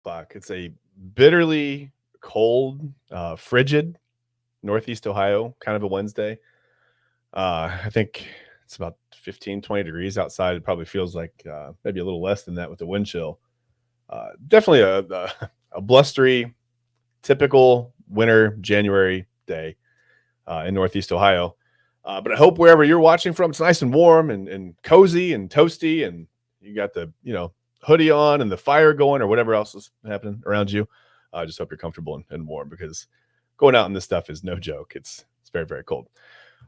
It's a bitterly cold, frigid Northeast Ohio kind of a Wednesday. I think it's about 15, 20 degrees outside. It probably feels like maybe a little less than that with the wind chill. Definitely a blustery, typical winter January day in Northeast Ohio. But I hope wherever you're watching from, it's nice and warm and cozy and toasty, and you got the hoodie on and the fire going or whatever else is happening around you. I just hope you're comfortable and warm, because going out in this stuff is no joke. It's very, very cold.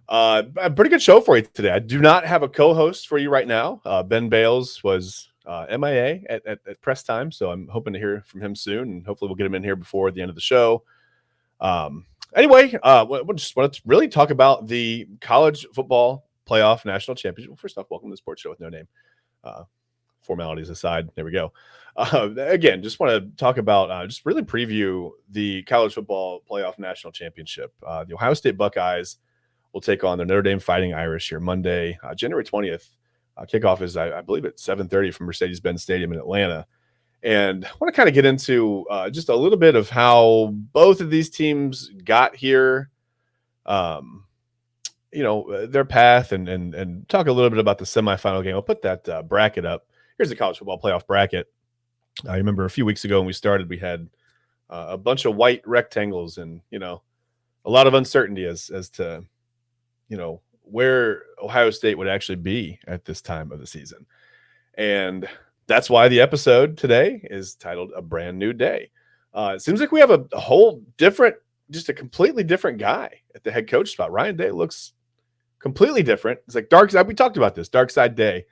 A pretty good show for you today. I do not have a co-host for you right now. Ben Bales was MIA at press time, so I'm hoping to hear from him soon, and hopefully we'll get him in here before the end of the show. Anyway, we just want to really talk about the college football playoff national championship. Well, first off, welcome to the sports show with no name. Formalities aside, there we go. Again, just want to talk about, just really preview the college football playoff national championship. The Ohio State Buckeyes will take on the Notre Dame Fighting Irish here Monday, January 20th. Kickoff is, I believe, at 7:30 from Mercedes-Benz Stadium in Atlanta. And I want to kind of get into just a little bit of how both of these teams got here, their path, and talk a little bit about the semifinal game. I'll put that bracket up. Here's the college football playoff bracket. I remember a few weeks ago when we started, we had a bunch of white rectangles and, a lot of uncertainty as to, where Ohio State would actually be at this time of the season. And that's why the episode today is titled A Brand New Day. It seems like we have a whole different, just a completely different guy at the head coach spot. Ryan Day looks completely different. It's like dark side. We talked about this, dark side Day.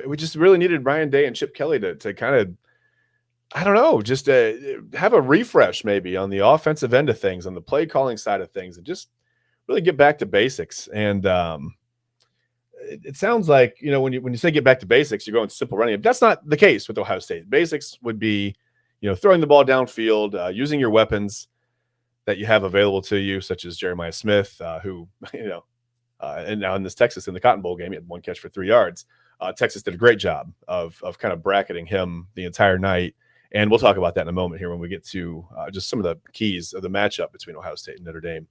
We just really needed Ryan Day and Chip Kelly to kind of, I don't know, just have a refresh maybe on the offensive end of things, on the play calling side of things, and just really get back to basics. And it sounds like, when you say get back to basics, you're going simple running. That's not the case with Ohio State. Basics would be, throwing the ball downfield, using your weapons that you have available to you, such as Jeremiah Smith, who, and now in the Cotton Bowl game, he had one catch for 3 yards. Texas did a great job of kind of bracketing him the entire night. And we'll talk about that in a moment here when we get to just some of the keys of the matchup between Ohio State and Notre Dame.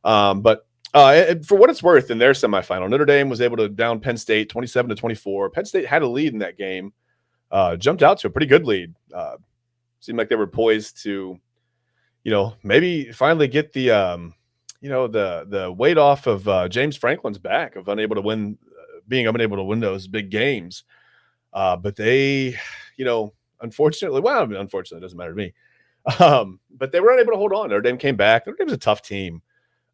But for what it's worth, in their semifinal, Notre Dame was able to down Penn State 27-24. Penn State had a lead in that game, jumped out to a pretty good lead. Seemed like they were poised to, maybe finally get the, the weight off of James Franklin's back of being unable to win those big games. But they, unfortunately, it doesn't matter to me. But they were unable to hold on. Notre Dame came back. Notre Dame's a tough team.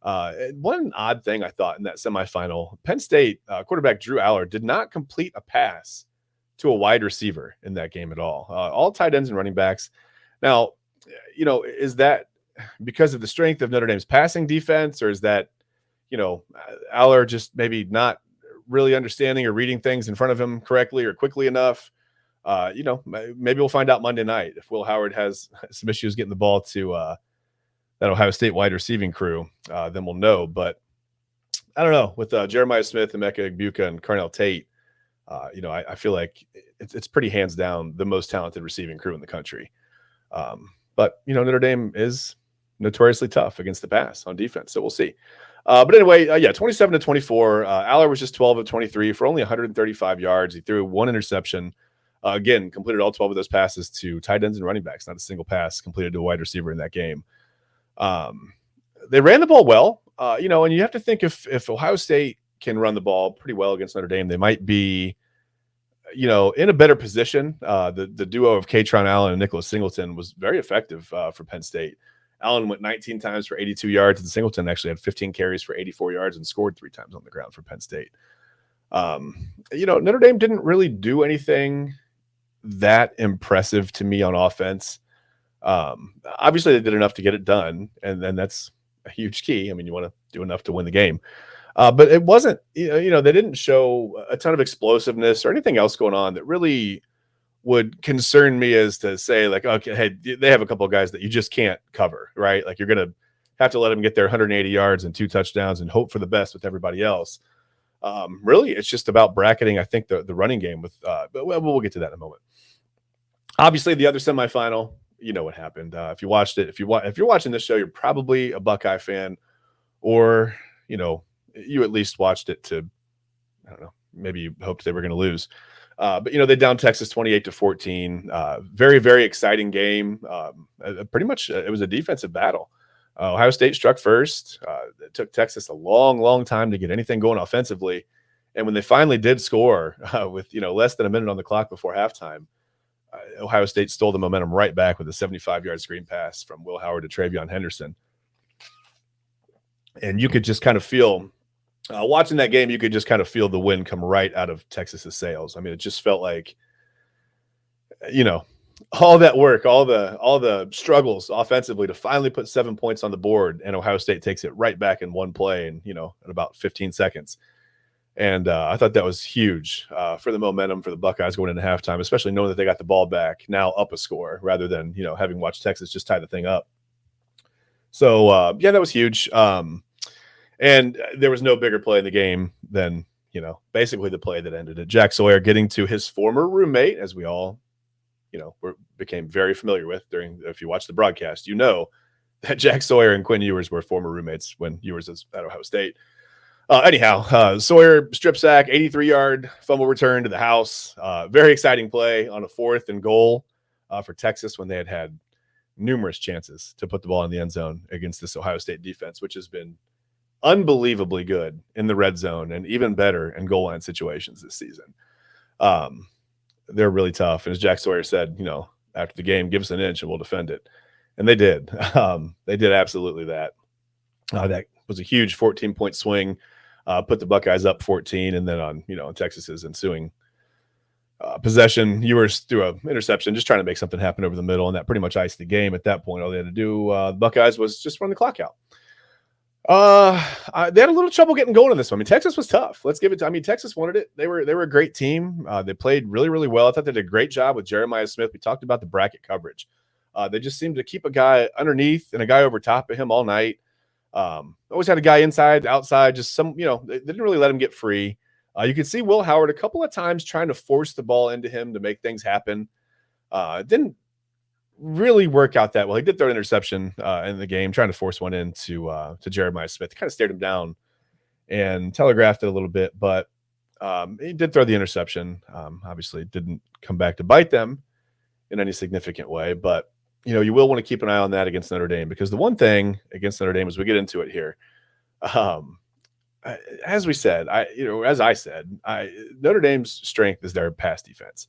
One odd thing I thought in that semifinal, Penn State quarterback Drew Aller did not complete a pass to a wide receiver in that game at all. All tight ends and running backs. Now, is that because of the strength of Notre Dame's passing defense, or is that, Aller just maybe not really understanding or reading things in front of him correctly or quickly enough? Maybe we'll find out Monday night if Will Howard has some issues getting the ball to that Ohio State wide receiving crew. Then we'll know. But I don't know, with Jeremiah Smith, Emeka Egbuka, and Carnell Tate, I feel like it's pretty hands down the most talented receiving crew in the country. But Notre Dame is notoriously tough against the pass on defense, so we'll see. But anyway, 27-24. Aller was just 12 of 23 for only 135 yards. He threw one interception. Again, completed all 12 of those passes to tight ends and running backs. Not a single pass completed to a wide receiver in that game. They ran the ball well, and you have to think if Ohio State can run the ball pretty well against Notre Dame, they might be, in a better position. The duo of Katron Allen and Nicholas Singleton was very effective for Penn State. Allen went 19 times for 82 yards, and Singleton actually had 15 carries for 84 yards and scored 3 times on the ground for Penn State. Notre Dame didn't really do anything that impressive to me on offense. Obviously, they did enough to get it done, and then that's a huge key. I mean, you want to do enough to win the game. But it wasn't, they didn't show a ton of explosiveness or anything else going on that really would concern me as to say, like, okay, hey, they have a couple of guys that you just can't cover, right? Like, you're going to have to let them get their 180 yards and 2 touchdowns and hope for the best with everybody else. Really, it's just about bracketing, I think, the running game with, but we'll get to that in a moment. Obviously, the other semifinal, you know what happened. If you watched it, if you're watching this show, you're probably a Buckeye fan, or you at least watched it to, I don't know, maybe you hoped they were going to lose. But they downed Texas 28-14. Very, very exciting game. Pretty much, it was a defensive battle. Ohio State struck first. It took Texas a long, long time to get anything going offensively, and when they finally did score, with less than a minute on the clock before halftime, Ohio State stole the momentum right back with a 75-yard screen pass from Will Howard to Travion Henderson. And you could just kind of feel, watching that game, you could just kind of feel the wind come right out of Texas's sails. I mean, it just felt like, all that work, all the struggles offensively to finally put 7 points on the board, and Ohio State takes it right back in one play in about 15 seconds. And I thought that was huge for the momentum for the Buckeyes going into halftime, especially knowing that they got the ball back now up a score rather than, having watched Texas just tie the thing up. So, that was huge. And there was no bigger play in the game than, basically the play that ended it. Jack Sawyer getting to his former roommate, as we all, became very familiar with if you watch the broadcast, that Jack Sawyer and Quinn Ewers were former roommates when Ewers was at Ohio State. Anyhow, Sawyer strip sack, 83-yard fumble return to the house. Very exciting play on a 4th and goal for Texas when they had numerous chances to put the ball in the end zone against this Ohio State defense, which has been unbelievably good in the red zone and even better in goal line situations this season. They're really tough. And as Jack Sawyer said, after the game, give us an inch and we'll defend it. And they did. They did absolutely that. That was a huge 14-point swing. Put the Buckeyes up 14, and then on Texas's ensuing possession, Ewers threw an interception, just trying to make something happen over the middle, and that pretty much iced the game. At that point, all they had to do, the Buckeyes, was just run the clock out. They had a little trouble getting going in this one. I mean, Texas was tough. Let's give it to. I mean, Texas wanted it. They were a great team. They played really, really well. I thought they did a great job with Jeremiah Smith. We talked about the bracket coverage. They just seemed to keep a guy underneath and a guy over top of him all night. Always had a guy inside, outside, just they didn't really let him get free. You could see Will Howard a couple of times trying to force the ball into him to make things happen. It didn't really work out that well. He did throw an interception in the game, trying to force one into to Jeremiah Smith. He kind of stared him down and telegraphed it a little bit, but he did throw the interception. Obviously, didn't come back to bite them in any significant way, but you will want to keep an eye on that against Notre Dame, because the one thing against Notre Dame, as we get into it here, as we said, Notre Dame's strength is their pass defense.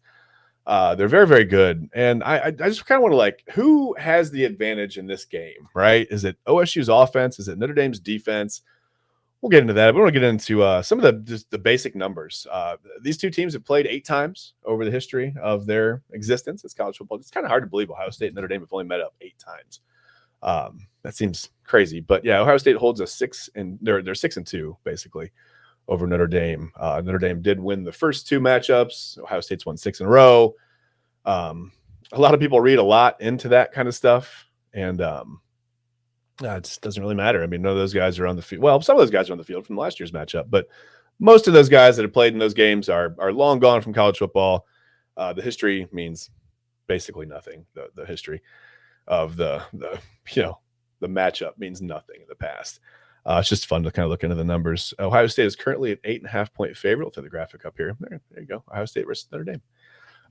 They're very, very good. And I just kind of want to, who has the advantage in this game, right? Is it OSU's offense? Is it Notre Dame's defense? We'll get into that. We want to get into some of the basic numbers. These two teams have played 8 times over the history of their existence as college football. It's kind of hard to believe Ohio State and Notre Dame have only met up 8 times. That seems crazy, but yeah, Ohio State holds they're 6-2 basically over Notre Dame. Notre Dame did win the first 2 matchups. Ohio State's won 6 in a row. A lot of people read a lot into that kind of stuff, and it just doesn't really matter. I mean, none of those guys are on the field. Well, some of those guys are on the field from last year's matchup, but most of those guys that have played in those games are long gone from college football. The history means basically nothing. The history of the matchup means nothing in the past. It's just fun to kind of look into the numbers. Ohio State is currently an 8.5-point favorite. We'll throw the graphic up here. There you go. Ohio State versus Notre Dame.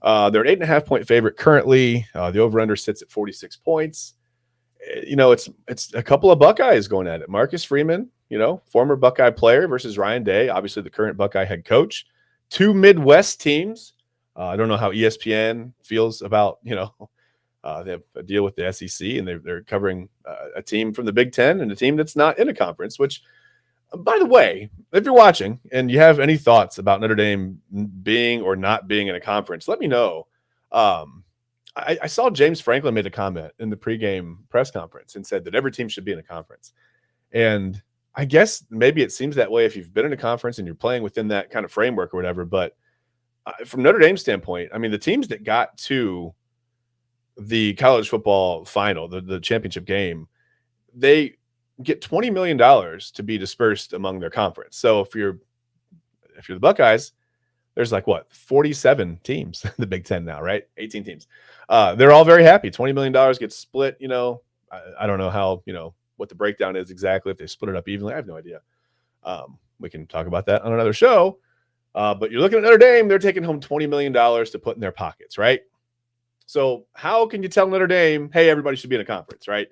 They're an 8.5-point favorite currently. The over-under sits at 46 points. It's a couple of Buckeyes going at it. Marcus Freeman, former Buckeye player, versus Ryan Day, obviously the current Buckeye head coach. 2 Midwest teams. I don't know how ESPN feels about, they have a deal with the SEC, and they're covering a team from the Big Ten and a team that's not in a conference, which, by the way, if you're watching and you have any thoughts about Notre Dame being or not being in a conference, let me know. I saw James Franklin made a comment in the pregame press conference and said that every team should be in a conference. And I guess maybe it seems that way if you've been in a conference and you're playing within that kind of framework or whatever. But from Notre Dame's standpoint, I mean, the teams that got to the college football final, the championship game, they get $20 million to be dispersed among their conference. So if you're if you're the Buckeyes, there's like what 47 teams in the Big Ten now, right? 18 teams. They're all very happy. $20 million gets split. I don't know how, what the breakdown is exactly. If they split it up evenly, I have no idea. We can talk about that on another show. But you're looking at Notre Dame, they're taking home $20 million to put in their pockets, right? So how can you tell Notre Dame, hey, everybody should be in a conference, right?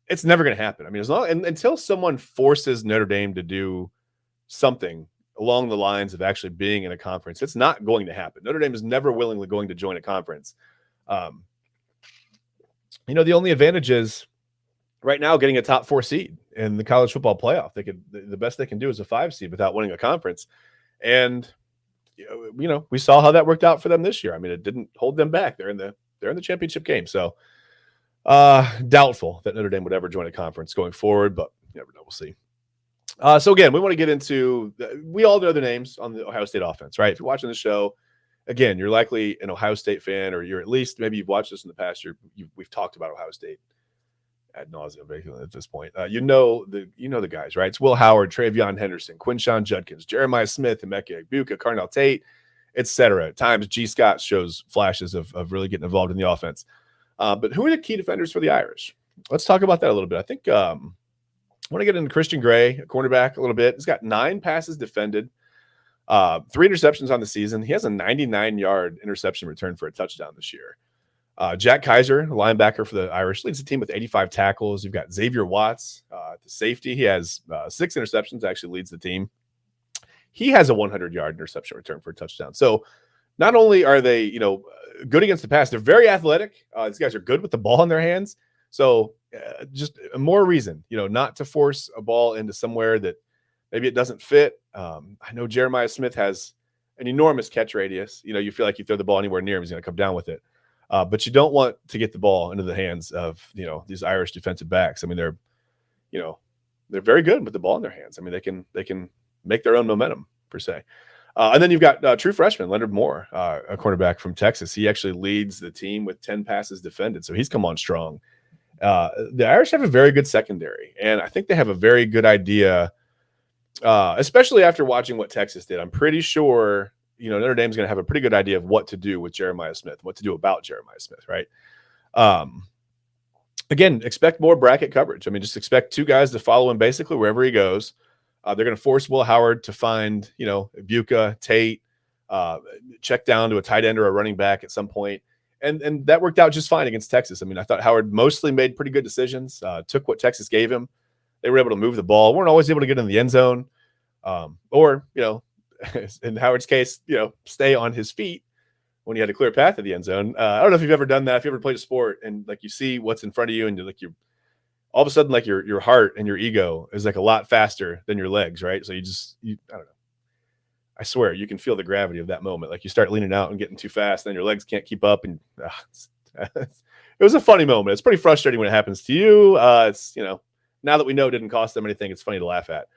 It's never going to happen. I mean, until someone forces Notre Dame to do something along the lines of actually being in a conference, it's not going to happen. Notre Dame is never willingly going to join a conference. The only advantage is right now getting a top 4 seed in the college football playoff. The best they can do is a 5 seed without winning a conference. And, we saw how that worked out for them this year. I mean, it didn't hold them back. They're in the championship game. So doubtful that Notre Dame would ever join a conference going forward, but you never know. We'll see. So again, we want to get into, we all know the names on the Ohio State offense, right? If you're watching the show, again, you're likely an Ohio State fan, or you're at least, maybe you've watched this in the past. We've talked about Ohio State ad nauseum at this point. You know the guys, right? It's Will Howard, Travion Henderson, Quinshon Judkins, Jeremiah Smith, Emeka Egbuka, Carnell Tate, etc. At times, G. Scott shows flashes of really getting involved in the offense. But who are the key defenders for the Irish? Let's talk about that a little bit. I think I want to get into Christian Gray, a cornerback, a little bit. He's got 9 passes defended, 3 interceptions on the season. He has a 99-yard interception return for a touchdown this year. Jack Kaiser, linebacker for the Irish, leads the team with 85 tackles. You've got Xavier Watts, the safety. He has 6 interceptions, actually leads the team. He has a 100-yard interception return for a touchdown. So not only are they, good against the pass, they're very athletic. These guys are good with the ball in their hands. So just more reason, not to force a ball into somewhere that maybe it doesn't fit. I know Jeremiah Smith has an enormous catch radius. You feel like you throw the ball anywhere near him, he's going to come down with it. But you don't want to get the ball into the hands of, these Irish defensive backs. I mean, they're very good with the ball in their hands. I mean, they can make their own momentum per se. And then you've got true freshman Leonard Moore, a cornerback from Texas. He actually leads the team with 10 passes defended. So he's come on strong. The Irish have a very good secondary, and I think they have a very good idea, especially after watching what Texas did. I'm pretty sure, Notre Dame's going to have a pretty good idea of what to do with Jeremiah Smith, what to do about Jeremiah Smith, right? Again, expect more bracket coverage. I mean, just expect 2 guys to follow him basically wherever he goes. They're going to force Will Howard to find, Egbuka, Tate, check down to a tight end or a running back at some point. And that worked out just fine against Texas. I mean, I thought Howard mostly made pretty good decisions, took what Texas gave him. They were able to move the ball. Weren't always able to get in the end zone. Or, in Howard's case, stay on his feet when he had a clear path to the end zone. I don't know if you've ever done that. If you ever played a sport and you see what's in front of you and you're all of a sudden, your heart and your ego is a lot faster than your legs, right? So I don't know. I swear, you can feel the gravity of that moment. You start leaning out and getting too fast, then your legs can't keep up. And it was a funny moment. It's pretty frustrating when it happens to you. It's, now that we know it didn't cost them anything, it's funny to laugh at.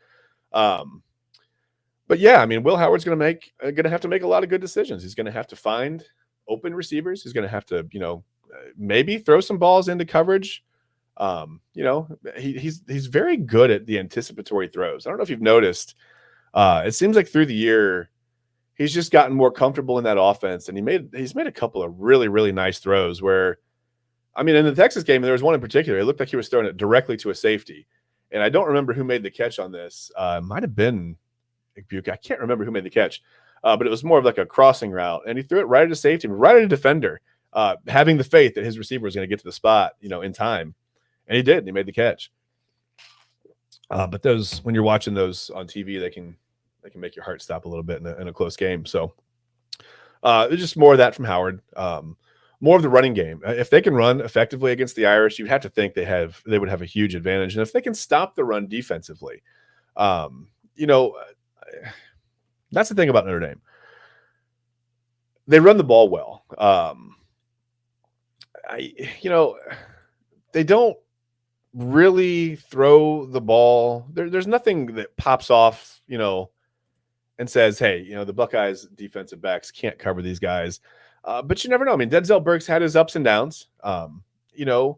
But yeah, I mean, Will Howard's going to have to make a lot of good decisions. He's going to have to find open receivers. He's going to have to, maybe throw some balls into coverage. He's very good at the anticipatory throws. I don't know if you've noticed. It seems like through the year, he's just gotten more comfortable in that offense, and he's made a couple of really, really nice throws where, I mean, in the Texas game, there was one in particular. It looked like he was throwing it directly to a safety, and I don't remember who made the catch on this. Might have been Egbuka. I can't remember who made the catch, but it was more of a crossing route, and he threw it right at a safety, right at a defender, having the faith that his receiver was going to get to the spot, in time. And he did. And he made the catch. But those, when you're watching those on TV, they can make your heart stop a little bit in a close game. So there's just more of that from Howard. More of the running game. If they can run effectively against the Irish, you'd have to think they would have a huge advantage. And if they can stop the run defensively, that's the thing about Notre Dame. They run the ball well. They don't really throw the ball. There's nothing that pops off, and says, hey, the Buckeyes defensive backs can't cover these guys. But you never know. I mean, Denzel Burke's had his ups and downs. Davison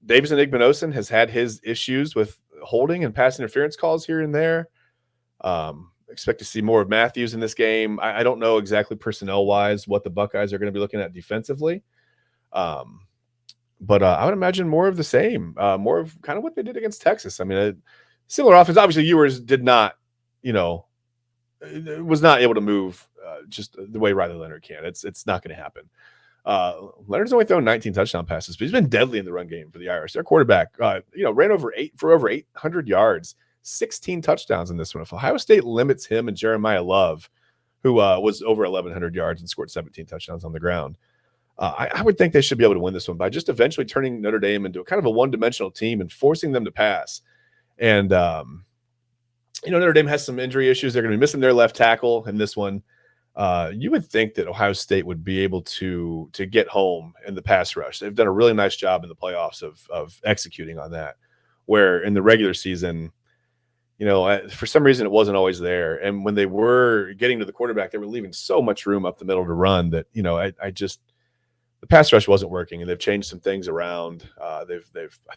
Igbinosun has had his issues with holding and pass interference calls here and there. Expect to see more of Matthews in this game. I don't know exactly personnel-wise what the Buckeyes are going to be looking at defensively. But I would imagine more of the same, more of kind of what they did against Texas. I mean, a similar offense. Obviously, Ewers did not, was not able to move just the way Riley Leonard can. It's not going to happen. Leonard's only thrown 19 touchdown passes, but he's been deadly in the run game for the Irish. Their quarterback, ran over 800 yards, 16 touchdowns in this one. If Ohio State limits him and Jeremiah Love, who was over 1,100 yards and scored 17 touchdowns on the ground, I would think they should be able to win this one by just eventually turning Notre Dame into kind of a one-dimensional team and forcing them to pass. And, Notre Dame has some injury issues. They're going to be missing their left tackle in this one. You would think that Ohio State would be able to get home in the pass rush. They've done a really nice job in the playoffs of executing on that, where in the regular season, for some reason it wasn't always there. And when they were getting to the quarterback, they were leaving so much room up the middle to run that, the pass rush wasn't working, and they've changed some things around. I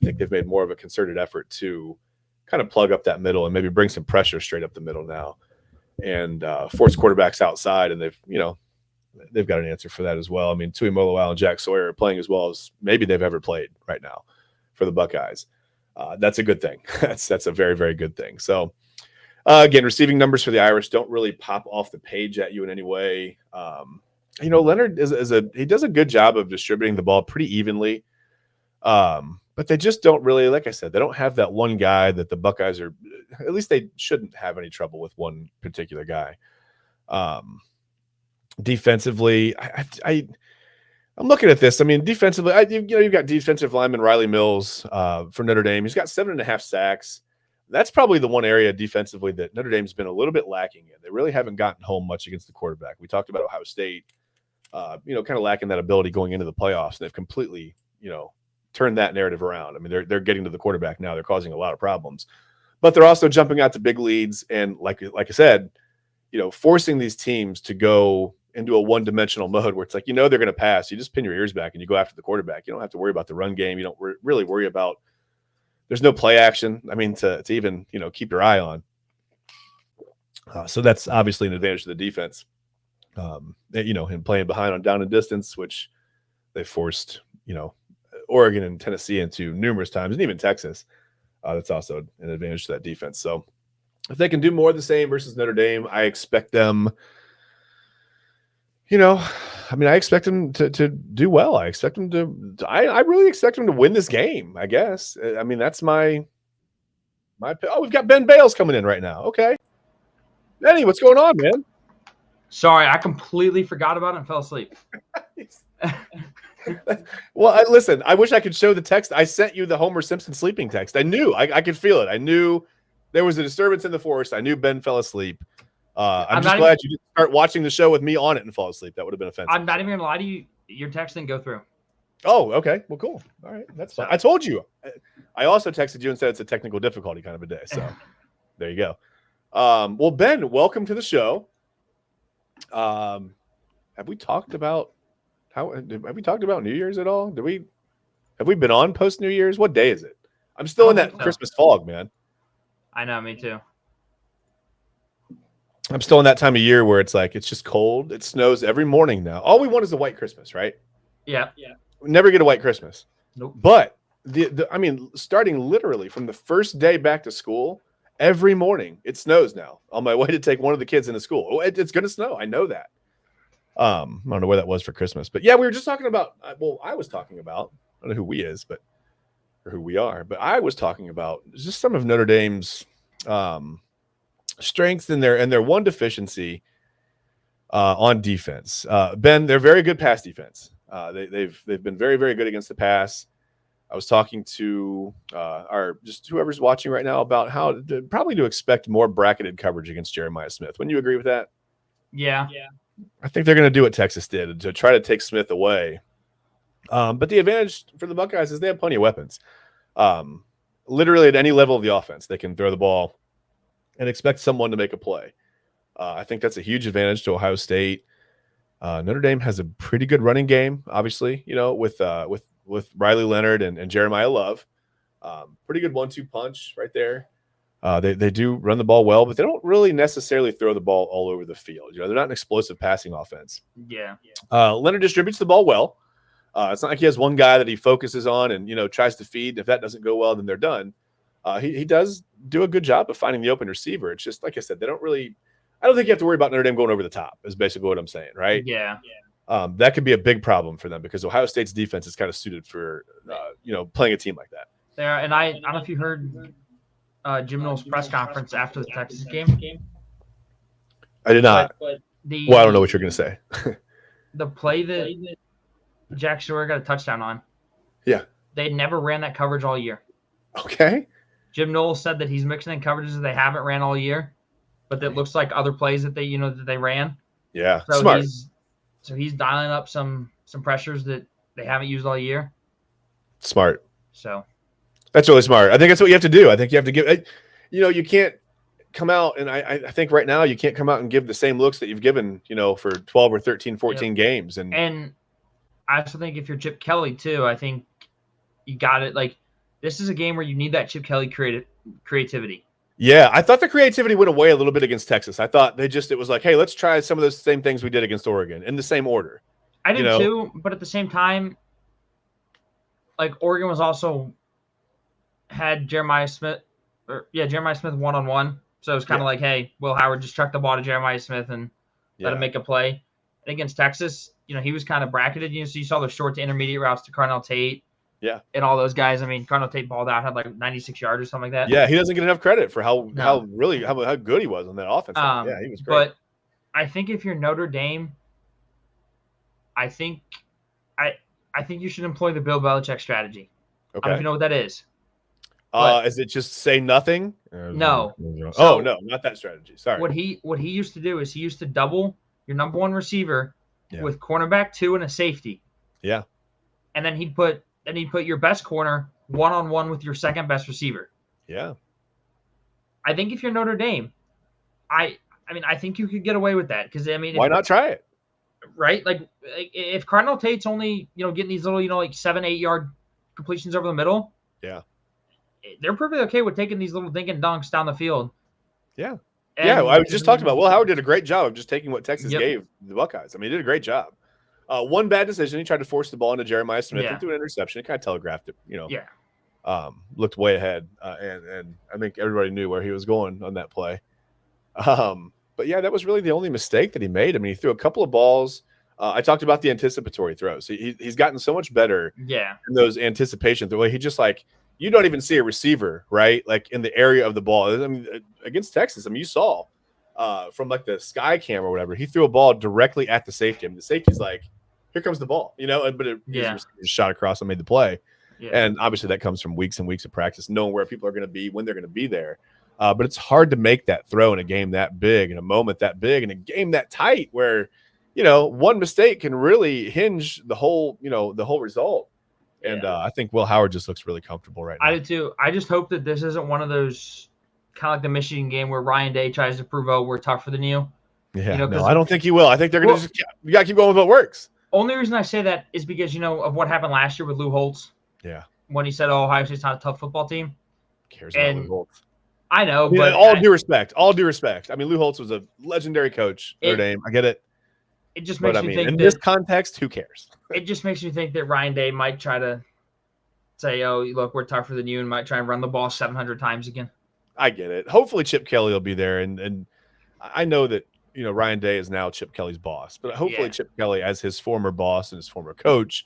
think they've made more of a concerted effort to kind of plug up that middle and maybe bring some pressure straight up the middle now, and force quarterbacks outside. And they've got an answer for that as well. I mean, Tui Moloau and Jack Sawyer are playing as well as maybe they've ever played right now for the Buckeyes. That's a good thing. That's a very, very good thing. So again, receiving numbers for the Irish don't really pop off the page at you in any way. Leonard he does a good job of distributing the ball pretty evenly. But they just don't really, like I said, they don't have that one guy that the Buckeyes are, at least they shouldn't have any trouble with one particular guy. Defensively, I'm looking at this. I mean, defensively, you've got defensive lineman Riley Mills for Notre Dame. He's got 7.5 sacks. That's probably the one area defensively that Notre Dame's been a little bit lacking in. They really haven't gotten home much against the quarterback. We talked about Ohio State, kind of lacking that ability going into the playoffs. And they've completely, turned that narrative around. I mean, they're getting to the quarterback now. They're causing a lot of problems, but they're also jumping out to big leads. And like I said, forcing these teams to go into a one-dimensional mode where it's like, they're going to pass. You just pin your ears back and you go after the quarterback. You don't have to worry about the run game. You don't really worry about, there's no play action. I mean, to even, keep your eye on. So that's obviously an advantage to the defense, in playing behind on down and distance, which they forced, Oregon and Tennessee into numerous times, and even Texas. That's also an advantage to that defense. So if they can do more of the same versus Notre Dame, I expect them, I expect them to do well. I expect them to, I really expect them to win this game, I guess. I mean, that's my, we've got Ben Bales coming in right now. Okay. Benny, what's going on, man? Sorry, I completely forgot about it and fell asleep. Well, listen, I wish I could show the text. I sent you the Homer Simpson sleeping text. I knew, I could feel it. I knew there was a disturbance in the forest. I knew Ben fell asleep. I'm just glad you didn't start watching the show with me on it and fall asleep. That would have been offensive. I'm not even going to lie to you. Your text didn't go through. Oh, okay. Well, cool. All right. That's fine. I told you. I also texted you and said it's a technical difficulty kind of a day. So there you go. Well, Ben, welcome to the show. Have we talked about New Year's at all? Have we been on post New Year's? What day is it? I'm still in that Christmas fog, man. I know, me too. I'm still in that time of year where it's like, it's just cold. It snows every morning now. All we want is a white Christmas, right? Yeah. We never get a white Christmas. Nope. But starting literally from the first day back to school, every morning it snows now. On my way to take one of the kids into school. Oh, it's going to snow. I know that. I don't know where that was for Christmas, but yeah, we were just talking about, I was talking about, I don't know who we is, or who we are, but I was talking about just some of Notre Dame's, strengths and their one deficiency, on defense. Ben, they're very good pass defense. They've been very, very good against the pass. I was talking to, just whoever's watching right now about how probably to expect more bracketed coverage against Jeremiah Smith. Wouldn't you agree with that? Yeah. I think they're going to do what Texas did to try to take Smith away. But the advantage for the Buckeyes is they have plenty of weapons. Literally at any level of the offense, they can throw the ball and expect someone to make a play. I think that's a huge advantage to Ohio State. Notre Dame has a pretty good running game, obviously, with Riley Leonard and Jeremiah Love. Pretty good 1-2 punch right there. They do run the ball well, but they don't really necessarily throw the ball all over the field. They're not an explosive passing offense. Yeah. Leonard distributes the ball well. It's not like he has one guy that he focuses on and tries to feed. If that doesn't go well, then they're done. He does do a good job of finding the open receiver. It's just like I said, they don't really. I don't think you have to worry about Notre Dame going over the top. Is basically what I'm saying, right? Yeah. That could be a big problem for them because Ohio State's defense is kind of suited for playing a team like that. There, and I don't know if you heard Jim Knowles' press conference after the Texas game. I did not. Well, I don't know what you're going to say. The play that Jack Stewart got a touchdown on. Yeah. They never ran that coverage all year. Okay. Jim Knowles said that he's mixing in coverages that they haven't ran all year, but that looks like other plays that they ran. Yeah. So smart. He's dialing up some pressures that they haven't used all year. Smart. So that's really smart. I think that's what you have to do. I think you have to give. You can't come out, and I think right now you can't come out and give the same looks that you've given, for 12 or 13, 14 games. And I also think if you're Chip Kelly too, I think you got it. Like, this is a game where you need that Chip Kelly creativity. Yeah, I thought the creativity went away a little bit against Texas. I thought it was like, hey, let's try some of those same things we did against Oregon in the same order. I did too, but at the same time, like, Oregon was also had Jeremiah Smith one-on-one. So it was kind of like, hey, Will Howard just chuck the ball to Jeremiah Smith and let him make a play. And against Texas, he was kind of bracketed. So you saw the short to intermediate routes to Carnell Tate. Yeah. And all those guys. I mean, Carnell Tate balled out, had like 96 yards or something like that. Yeah, he doesn't get enough credit for how good he was on that offense. Yeah, he was great. But I think if you're Notre Dame, I think you should employ the Bill Belichick strategy. Okay. I don't know if you know what that is. Is it just say nothing? No. No, not that strategy. Sorry. What he used to do is he used to double your number one receiver with cornerback 2 and a safety. Yeah. And then he'd put your best corner one-on-one with your second best receiver. Yeah. I think if you're Notre Dame, I think you could get away with that because why not try it? Right? Like if Carnell Tate's only getting these little like 7-8 yard completions over the middle. Yeah. They're perfectly okay with taking these little dink and dunks down the field. Yeah. I just talked about Will Howard did a great job of just taking what Texas gave the Buckeyes. I mean, he did a great job. One bad decision, he tried to force the ball into Jeremiah Smith into an interception. It kind of telegraphed it, looked way ahead. And I think everybody knew where he was going on that play. But yeah, that was really the only mistake that he made. I mean, he threw a couple of balls. I talked about the anticipatory throws. He's gotten so much better in those anticipation throws. He just you don't even see a receiver, right? Like in the area of the ball. I mean, against Texas, you saw from like the sky cam or whatever, he threw a ball directly at the safety. I mean, the safety's like, here comes the ball, but his shot across and made the play. Yeah. And obviously that comes from weeks and weeks of practice, knowing where people are going to be, when they're going to be there. But it's hard to make that throw in a game that big, in a moment that big, in a game that tight where, one mistake can really hinge the whole result. And I think Will Howard just looks really comfortable right now. I do too. I just hope that this isn't one of those kind of like the Michigan game where Ryan Day tries to prove, we're tougher than you. Yeah, no, I don't think he will. I think they're going to you got to keep going with what works. Only reason I say that is because, of what happened last year with Lou Holtz. Yeah. When he said, Ohio State's not a tough football team. Who cares about Lou Holtz? I know, but all due respect. I mean, Lou Holtz was a legendary coach. Notre Dame. I get it. It just makes me think in this context, who cares? It just makes me think that Ryan Day might try to say, look, we're tougher than you, and might try and run the ball 700 times again. I get it. Hopefully Chip Kelly will be there. And I know that, Ryan Day is now Chip Kelly's boss, but hopefully Chip Kelly, as his former boss and his former coach,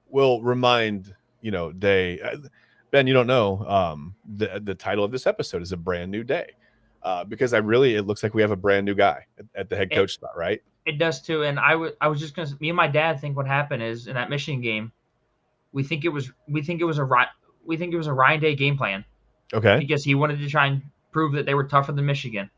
will remind, Day. Ben, you don't know, the title of this episode is A Brand New Day, because it looks like we have a brand new guy at the head coach spot, right? It does too. And I was just going to, me and my dad think what happened is in that Michigan game, we think it was a Ryan Day game plan. Okay. Because he wanted to try and prove that they were tougher than Michigan.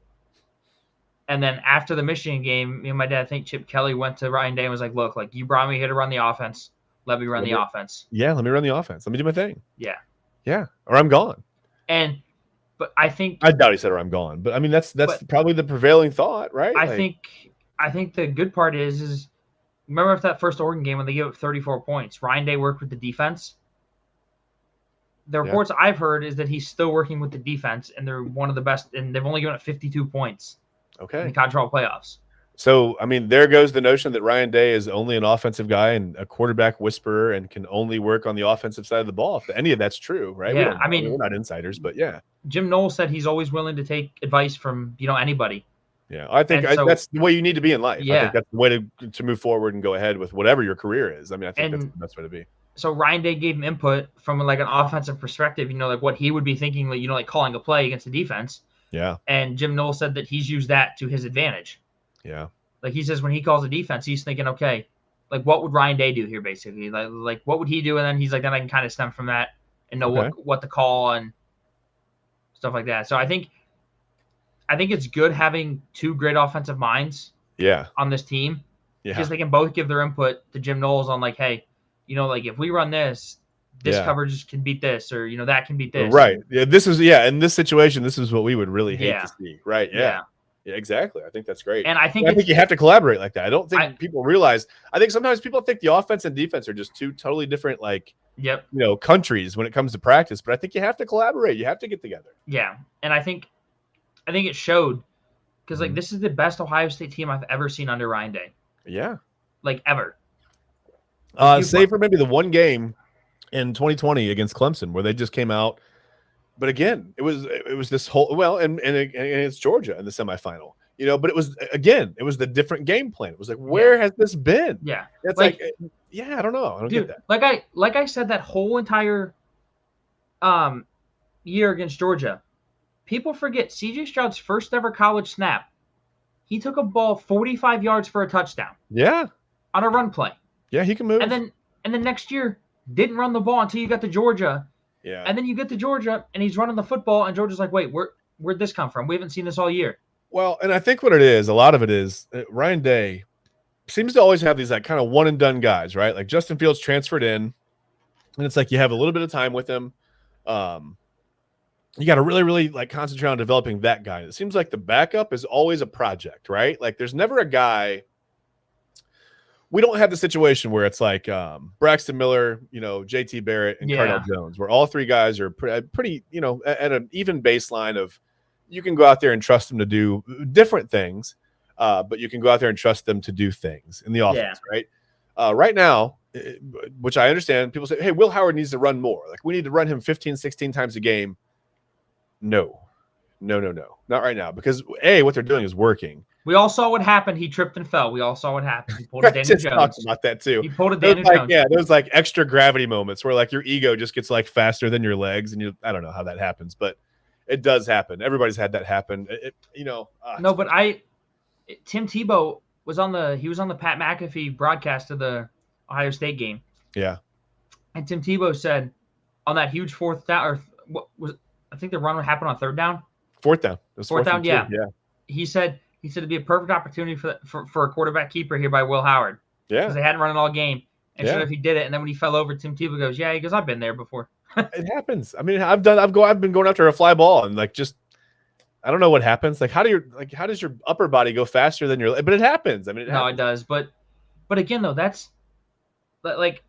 And then after the Michigan game, me and my dad think Chip Kelly went to Ryan Day and was like, look, you brought me here to run the offense. Let me run the offense. Yeah, let me run the offense. Let me do my thing. Yeah. Yeah. Or I'm gone. But I think I doubt he said or I'm gone. But I mean that's probably the prevailing thought, right? I think the good part is remember after that first Oregon game when they gave up 34 points, Ryan Day worked with the defense. the reports I've heard is that he's still working with the defense, and they're one of the best, and they've only given up 52 points in the college football playoffs. So, I mean, there goes the notion that Ryan Day is only an offensive guy and a quarterback whisperer and can only work on the offensive side of the ball. If any of that's true, right? Yeah, I mean, we're not insiders, but yeah. Jim Knowles said he's always willing to take advice from, anybody. Yeah, I think that's the way you need to be in life. Yeah. I think that's the way to move forward and go ahead with whatever your career is. I mean, I think that's the best way to be. So Ryan Day gave him input from like an offensive perspective, like what he would be thinking, like, like calling a play against the defense. Yeah. And Jim Knowles said that he's used that to his advantage. Yeah. Like he says when he calls a defense, he's thinking, okay, like what would Ryan Day do here basically? Like what would he do? And then he's like, then I can kind of stem from that and know what to call and stuff like that. So I think it's good having two great offensive minds on this team. Yeah. Because they can both give their input to Jim Knowles on like, hey, like if we run this coverage can beat this, or that can beat this. Right. Yeah. In this situation, this is what we would really hate to see. Right. Yeah. Yeah, exactly. I think that's great. And I think you have to collaborate like that. I don't think people realize. I think sometimes people think the offense and defense are just two totally different, like, countries when it comes to practice. But I think you have to collaborate. You have to get together. Yeah, and I think it showed because like this is the best Ohio State team I've ever seen under Ryan Day. Yeah, like ever. Save for maybe the one game in 2020 against Clemson where they just came out. But again, it was this whole and it's Georgia in the semifinal, But it was the different game plan. It was like, where has this been? Yeah, it's I don't know. I don't get that. Like I said, that whole entire year against Georgia, people forget C.J. Stroud's first ever college snap. He took a ball 45 yards for a touchdown. Yeah, on a run play. Yeah, he can move. And then next year didn't run the ball until you got to Georgia. Yeah. And then you get to Georgia, and he's running the football, and Georgia's like, wait, where'd this come from? We haven't seen this all year. Well, and I think what it is, a lot of it is, Ryan Day seems to always have these like kind of one-and-done guys, right? Like Justin Fields transferred in, and it's like you have a little bit of time with him. You got to really, really like concentrate on developing that guy. It seems like the backup is always a project, right? Like there's never a guy – we don't have the situation where it's like Braxton Miller, JT Barrett, and Cardell Jones, where all three guys are pretty, at an even baseline of you can go out there and trust them to do different things, but you can go out there and trust them to do things in the offense, right? Right now, which I understand, people say, hey, Will Howard needs to run more. Like we need to run him 15, 16 times a game. No, not right now, because what they're doing is working. We all saw what happened. He tripped and fell. We all saw what happened. He pulled a Daniel Jones. Talked about that too. He pulled a Daniel Jones. Yeah, there's like extra gravity moments where like your ego just gets like faster than your legs, and I don't know how that happens, but it does happen. Everybody's had that happen. No, but Tim Tebow was on the Pat McAfee broadcast of the Ohio State game. Yeah, and Tim Tebow said on that huge fourth down, or what was I think the run happened on third down. Fourth down. Fourth down. Yeah. He said it'd be a perfect opportunity for a quarterback keeper here by Will Howard. Yeah. Because they hadn't run it all game. And sure enough, he did it. And then when he fell over, Tim Tebow goes, he goes, I've been there before. It happens. I mean, I've been going after a fly ball and like just I don't know what happens. Like how does your upper body go faster than your but it happens. I mean it does. But again though, that's like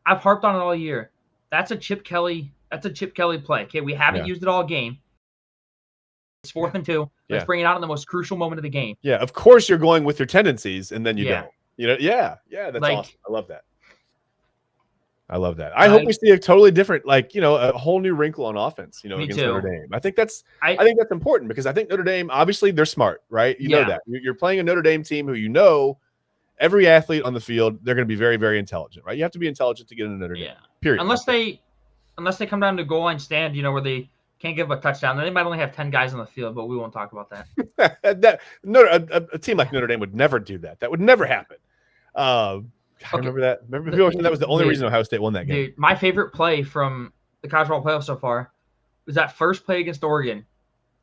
I've harped on it all year. That's a Chip Kelly play. Okay, we haven't used it all game. It's 4th and 2. Let's bring it out in the most crucial moment of the game. Yeah, of course you're going with your tendencies, and then you don't. That's awesome. I love that. I hope we see a totally different, a whole new wrinkle on offense. Against Notre Dame. I think that's important because I think Notre Dame, obviously, they're smart, right? You know that you're playing a Notre Dame team who every athlete on the field, they're going to be very, very intelligent, right? You have to be intelligent to get into Notre Dame. Period. Unless they come down to goal line stand, where they can't give a touchdown. Then they might only have 10 guys on the field, but we won't talk about that. A team like Notre Dame would never do that. That would never happen. I remember that. Remember people saying that was the only reason Ohio State won that game. Dude, my favorite play from the college football playoff so far was that first play against Oregon,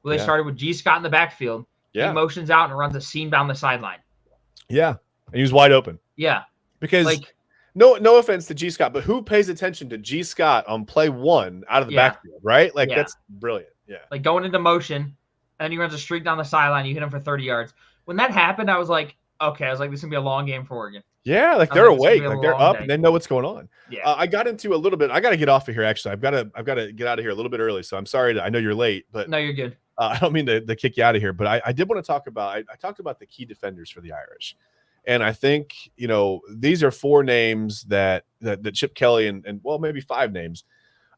where they started with G. Scott in the backfield. Yeah. He motions out and runs a seam down the sideline. Yeah. And he was wide open. Yeah. Because no offense to G. Scott, but who pays attention to G. Scott on play 1 out of the backfield, right? Like that's brilliant. Yeah. Like going into motion, and he runs a streak down the sideline. You hit him for 30 yards. When that happened, I was like, okay. I was like, this is going to be a long game for Oregon. Yeah, like I they're think it's gonna be awake, a like they're long up day. and they know what's going on. Yeah. I got into a little bit. I got to get off of here. Actually, I've got to get out of here a little bit early. So I'm sorry. I know you're late, but No, you're good. I don't mean to kick you out of here. But I did want to talk about. I talked about the key defenders for the Irish, and I think these are 4 names that Chip Kelly and well maybe 5 names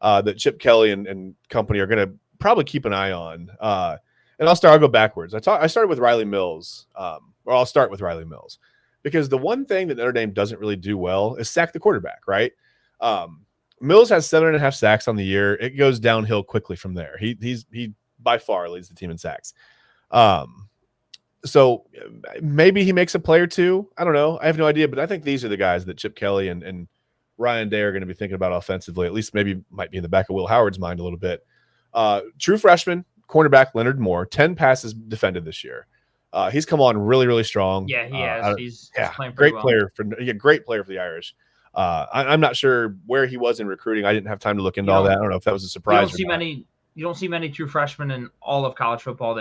that Chip Kelly and company are going to probably keep an eye on. And I'll go backwards. I started with Riley Mills, or I'll start with Riley Mills, because the one thing that Notre Dame doesn't really do well is sack the quarterback, right? Mills has 7.5 sacks on the year. It goes downhill quickly from there. He by far leads the team in sacks. So maybe he makes a play or two. I don't know. I have no idea, but I think these are the guys that Chip Kelly and Ryan Day are going to be thinking about offensively. At least maybe might be in the back of Will Howard's mind a little bit. True freshman cornerback Leonard Moore, 10 passes defended this year. He's come on really, really strong. Yeah, he has. He's playing great pretty well. Great player for the Irish. I'm not sure where he was in recruiting. I didn't have time to look into all that. I don't know if that was a surprise. You don't see many true freshmen in all of college football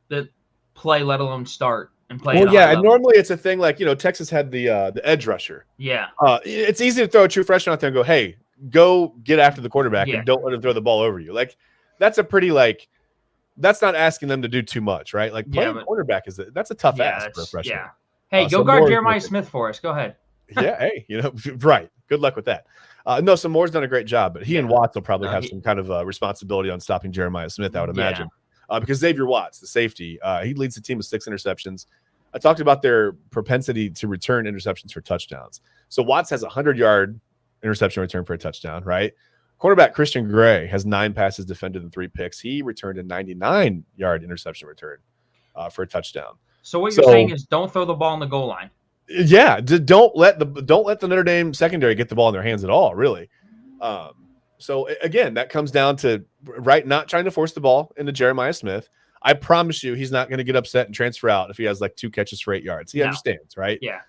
that play, let alone start and play. Well, yeah, and normally it's a thing like Texas had the edge rusher. Yeah, it's easy to throw a true freshman out there and go, hey, go get after the quarterback and don't let him throw the ball over you. Like that's a pretty that's not asking them to do too much, right? Like playing quarterback that's a tough ask for a freshman. Yeah. Hey, go guard Jeremiah Smith for us. Go ahead. Yeah. Hey, right. Good luck with that. No, so Moore's done a great job, but he and Watts will probably have some kind of responsibility on stopping Jeremiah Smith, I would imagine. Because Xavier Watts, the safety, he leads the team with 6 interceptions. I talked about their propensity to return interceptions for touchdowns. So Watts has a 100-yard interception return for a touchdown, right? Quarterback Christian Gray has 9 passes defended and 3 picks. He returned a 99-yard interception return for a touchdown. So what you're saying is don't throw the ball on the goal line. Yeah, don't let the Notre Dame secondary get the ball in their hands at all, really. So again, that comes down to not trying to force the ball into Jeremiah Smith. I promise you, he's not going to get upset and transfer out if he has 2 catches for 8 yards. He understands, right? Yeah.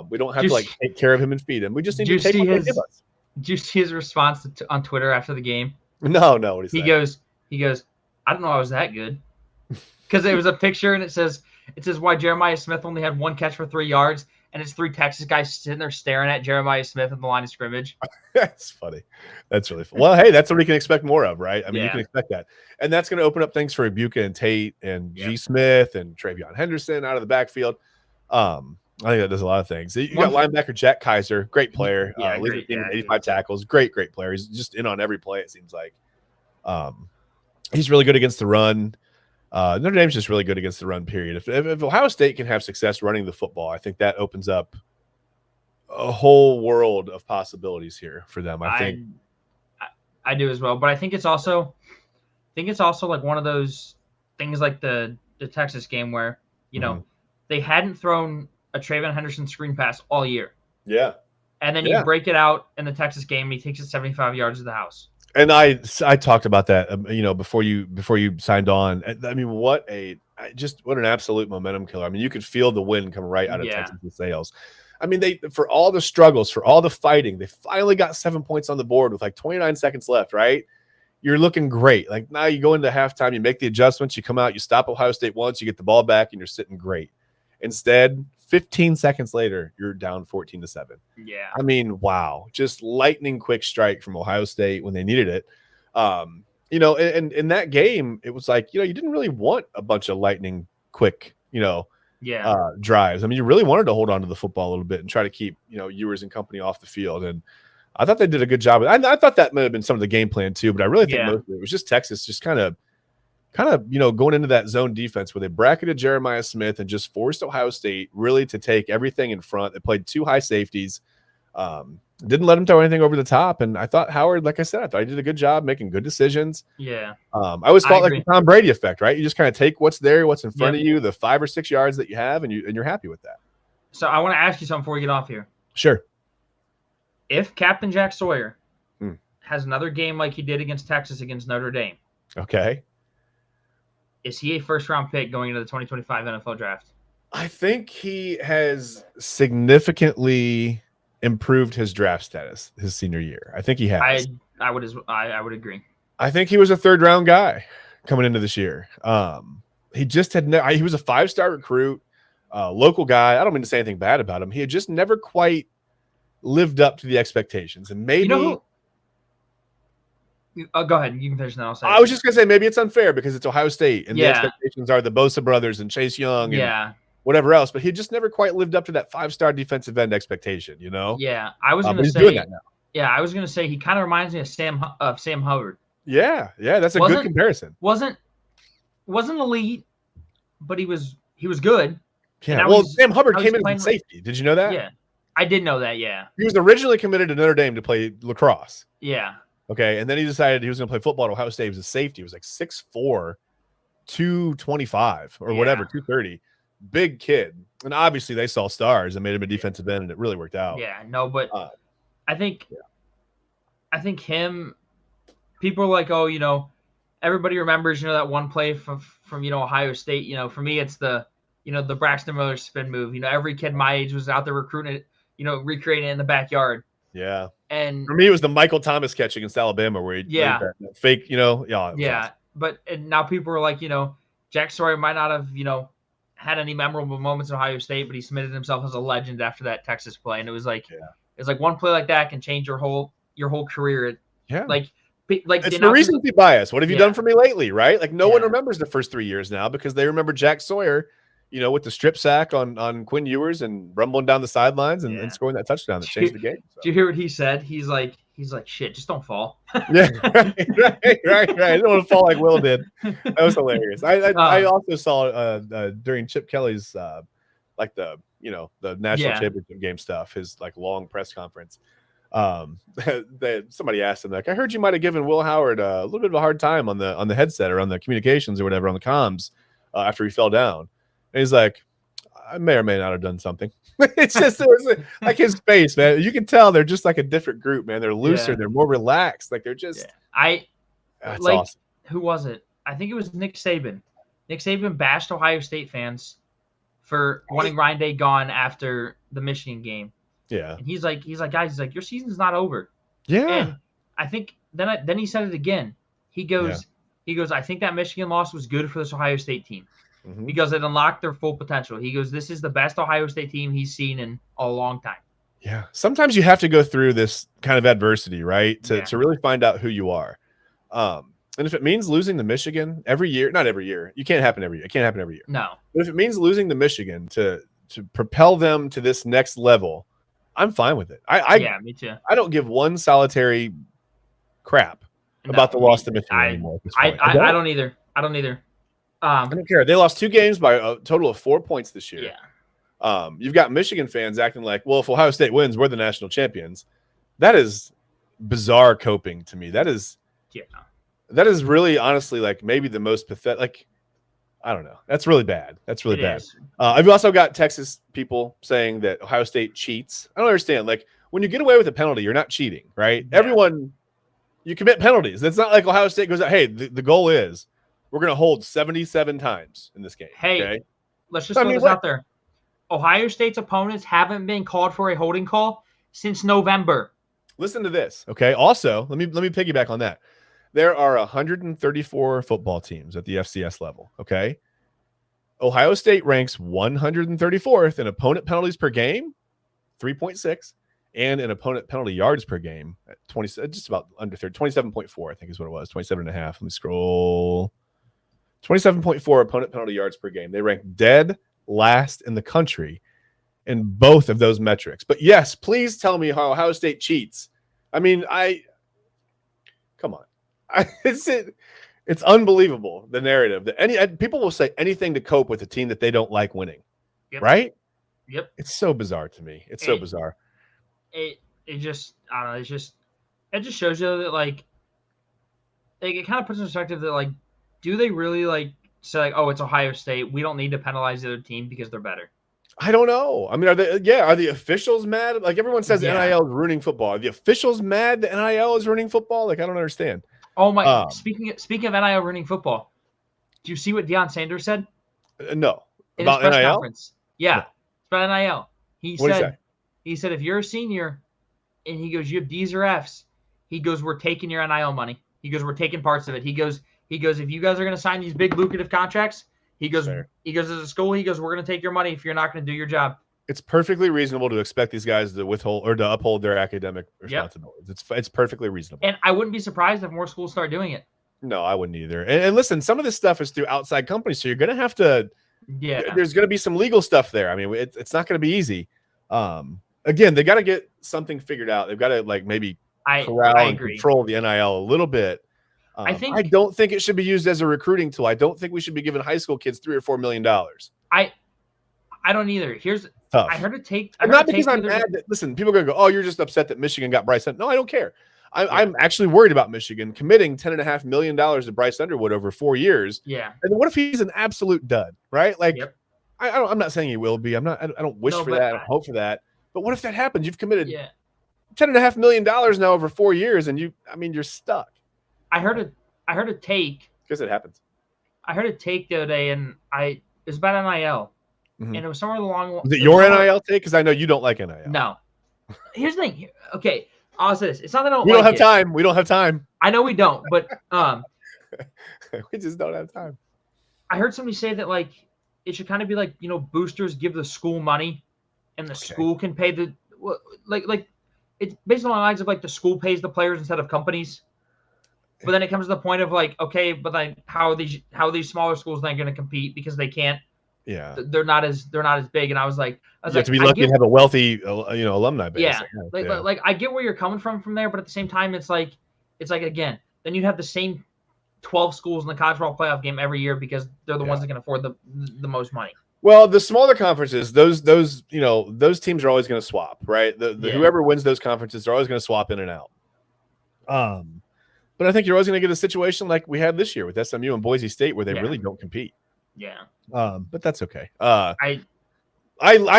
We don't have to take care of him and feed him. We just need to take what they give us. Did you see his response on Twitter after the game? No. What he goes, I don't know I was that good. Because it was a picture and it says why Jeremiah Smith only had 1 catch for 3 yards, and it's 3 Texas guys sitting there staring at Jeremiah Smith at the line of scrimmage. That's funny. That's really fun. Well, hey, that's what we can expect more of, right? I mean, you can expect that. And that's going to open up things for Ibuka and Tate and G. Smith and Travion Henderson out of the backfield. I think that does a lot of things. You got linebacker Jack Kaiser, great player. Leads the team 85 tackles, great player. He's just in on every play, it seems like. He's really good against the run. Notre Dame's just really good against the run, period. If Ohio State can have success running the football, I think that opens up a whole world of possibilities here for them. I do as well, but I think it's also like one of those things like the Texas game where they hadn't thrown a Travion Henderson screen pass all year. Yeah. And then you break it out in the Texas game, and he takes it 75 yards to the house. And I talked about that, before you signed on. I mean, what an absolute momentum killer. I mean, you could feel the wind come right out of Texas' sails. I mean, for all the struggles, for all the fighting, they finally got 7 points on the board with 29 seconds left, right? You're looking great. Now you go into halftime, you make the adjustments, you come out, you stop Ohio State once, you get the ball back, and you're sitting great. Instead, 15 seconds later, you're down 14-7. Yeah. I mean, wow. Just lightning quick strike from Ohio State when they needed it. And in that game, it was you didn't really want a bunch of lightning quick, drives. I mean, you really wanted to hold on to the football a little bit and try to keep, Ewers and company off the field. And I thought they did a good job. I thought that might have been some of the game plan too, but I really think most of it was just Texas just kind of going into that zone defense where they bracketed Jeremiah Smith and just forced Ohio State really to take everything in front. They played 2 high safeties, didn't let him throw anything over the top. And I thought Howard, like I said, I thought he did a good job making good decisions. Yeah. I always felt like the Tom Brady effect, right? You just kind of take what's there, what's in front of you, the 5 or 6 yards that you have, and you're happy with that. So I want to ask you something before we get off here. Sure. If Captain Jack Sawyer has another game like he did against Texas against Notre Dame, okay, is he a first-round pick going into the 2025 NFL draft? I think he has significantly improved his draft status his senior year. I think he has. I would agree. I think he was a 3rd-round guy coming into this year. He just he was a 5-star recruit. local guy. I don't mean to say anything bad about him. He had just never quite lived up to the expectations. And maybe You know who? Go ahead. You can finish, and then I'll say. I was just gonna say maybe it's unfair because it's Ohio State and the Yeah. expectations are the Bosa brothers and Chase Young and Yeah. whatever else. But he just never quite lived up to that 5-star defensive end expectation. Yeah. I was but gonna he's say. doing that now. Yeah, I was gonna say he kind of reminds me of Sam Hubbard. Yeah, that's a good comparison. Wasn't elite, but he was good. Yeah. Well, Sam Hubbard came in as safety. Did you know that? Yeah, I did know that. Yeah. He was originally committed to Notre Dame to play lacrosse. Yeah. Okay, and then he decided he was going to play football at Ohio State. He was a safety. He was like 6'4", 225 or whatever, 230. Big kid. And obviously they saw stars and made him a defensive end, and it really worked out. Yeah, no, but I think him, people are like, oh, everybody remembers, that one play from Ohio State. For me, it's the Braxton Miller spin move. Every kid my age was out there recruiting it, recreating it in the backyard. Yeah. And for me, it was the Michael Thomas catch against Alabama where he made that fake, awesome. But now people are like, Jack Sawyer might not have, had any memorable moments at Ohio State, but he cemented himself as a legend after that Texas play. And it was like, it's like one play like that can change your whole career. Yeah. Like it's the recency bias. What have you done for me lately? Right. Like no one remembers the first 3 years now because they remember Jack Sawyer, with the strip sack on Quinn Ewers and rumbling down the sidelines and scoring that touchdown that changed the game. So. Did you hear what he said? He's like, shit, just don't fall. Yeah, right. I don't want to fall like Will did. That was hilarious. I also saw during Chip Kelly's the national championship game stuff, his like long press conference. Somebody asked him like, I heard you might have given Will Howard a little bit of a hard time on the headset or on the communications or whatever on the comms after he fell down. And he's like, I may or may not have done something. It's just like his face, man. You can tell they're just like a different group, man. They're looser, they're more relaxed. Like they're just that's like awesome. Who was it? I think it was Nick Saban. Nick Saban bashed Ohio State fans for wanting Ryan Day gone after the Michigan game. Yeah. And he's like, guys, your season's not over. Yeah. And I think then he said it again. He goes, I think that Michigan loss was good for this Ohio State team. Because it unlocked their full potential. He goes, this is the best Ohio State team he's seen in a long time. Yeah. Sometimes you have to go through this kind of adversity, right? To really find out who you are. And if it means losing to Michigan every year, not every year. It can't happen every year. No. But if it means losing to Michigan to propel them to this next level, I'm fine with it. Yeah, me too. I don't give one solitary crap about the loss to Michigan anymore. I don't either. I don't care. They lost 2 games by a total of 4 points this year. Yeah. You've got Michigan fans acting like, well, if Ohio State wins, we're the national champions. That is bizarre coping to me. That is really, honestly, like maybe the most pathetic. Like, I don't know. That's really bad. That's really bad. I've also got Texas people saying that Ohio State cheats. I don't understand. Like, when you get away with a penalty, you're not cheating, right? Yeah. Everyone, you commit penalties. It's not like Ohio State goes out, hey, the goal is we're going to hold 77 times in this game. Hey, let's just throw this out there. Ohio State's opponents haven't been called for a holding call since November. Listen to this, okay? Also, let me piggyback on that. There are 134 football teams at the FCS level, okay? Ohio State ranks 134th in opponent penalties per game, 3.6, and in opponent penalty yards per game at 20, just about under 30, 27.4, I think is what it was, 27.5. Let me scroll. 27.4 opponent penalty yards per game. They rank dead last in the country in both of those metrics. But yes, please tell me how Ohio State cheats. I mean, come on. It's unbelievable, the narrative that people will say anything to cope with a team that they don't like winning. Yep. Right? Yep. It's so bizarre to me. It's so bizarre. It just, I don't know. It just shows you that like it kind of puts in perspective that like, do they really like say like, oh, it's Ohio State, we don't need to penalize the other team because they're better? I don't know. I mean, are the officials mad? Like everyone says NIL is ruining football. Are the officials mad that NIL is ruining football? Like I don't understand. Oh my! Speaking of NIL ruining football, do you see what Deion Sanders said? No. In about his press NIL? conference. Yeah, No. It's about NIL. He What said if you're a senior, and he goes, you have D's or F's. He goes, we're taking your NIL money. He goes, we're taking parts of it. He goes, if you guys are going to sign these big lucrative contracts, He goes, Fair. as a school, he goes, we're going to take your money if you're not going to do your job. It's perfectly reasonable to expect these guys to withhold or to uphold their academic responsibilities. It's perfectly reasonable. And I wouldn't be surprised if more schools start doing it. No, I wouldn't either. And listen, some of this stuff is through outside companies, so you're going to have to. Yeah, there's going to be some legal stuff there. I mean, it's not going to be easy. Again, they got to get something figured out. They've got to like maybe corral and control the NIL a little bit. I don't think it should be used as a recruiting tool. I don't think we should be giving high school kids $3 or $4 million. I don't either. Here's tough. I heard it take. Not because I'm mad that, listen, people are going to go, oh, you're just upset that Michigan got Bryce Underwood. No, I don't care. I'm actually worried about Michigan committing $10.5 million to Bryce Underwood over 4 years. Yeah. And what if he's an absolute dud, right? Like, I'm not saying he will be. I don't wish for that. I don't hope for that. But what if that happens? You've committed $10.5 million now over 4 years, and you're stuck. I heard a take. Because it happens. I heard a take the other day, and it was about NIL. Mm-hmm. And it was somewhere along. Was it your NIL take? Because I know you don't like NIL. No. Here's the thing. Okay, I'll say this. It's not that I don't. We don't have time. We don't have time. I know we don't, but we just don't have time. I heard somebody say that like it should kind of be like boosters give the school money, and the school can pay the like it's based on the lines of like the school pays the players instead of companies. But then it comes to the point of like, okay, but then how are these smaller schools then going to compete because they can't? Yeah, they're not as big. And I was like, you have to be lucky to have a wealthy, alumni base. Yeah, like I get where you're coming from there, but at the same time, it's like again, then you'd have the same 12 schools in the college football playoff game every year because they're the ones that can afford the most money. Well, the smaller conferences, those teams are always going to swap, right? Whoever wins those conferences, they're always going to swap in and out. But I think you're always going to get a situation like we had this year with SMU and Boise State where they really don't compete. Yeah. But that's okay. I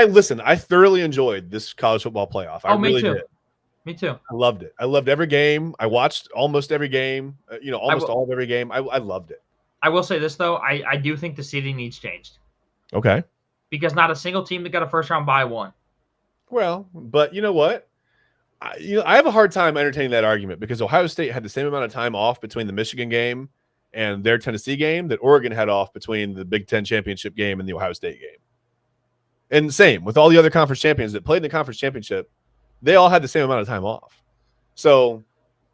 listen. I thoroughly enjoyed this college football playoff. I really did. Me too. I loved it. I loved every game. I watched almost every game. Almost all of every game. I loved it. I will say this though. I do think the seeding needs changed. Okay. Because not a single team that got a first round bye won. Well, but you know what? I have a hard time entertaining that argument because Ohio State had the same amount of time off between the Michigan game and their Tennessee game that Oregon had off between the Big Ten championship game and the Ohio State game. And same with all the other conference champions that played in the conference championship, they all had the same amount of time off. So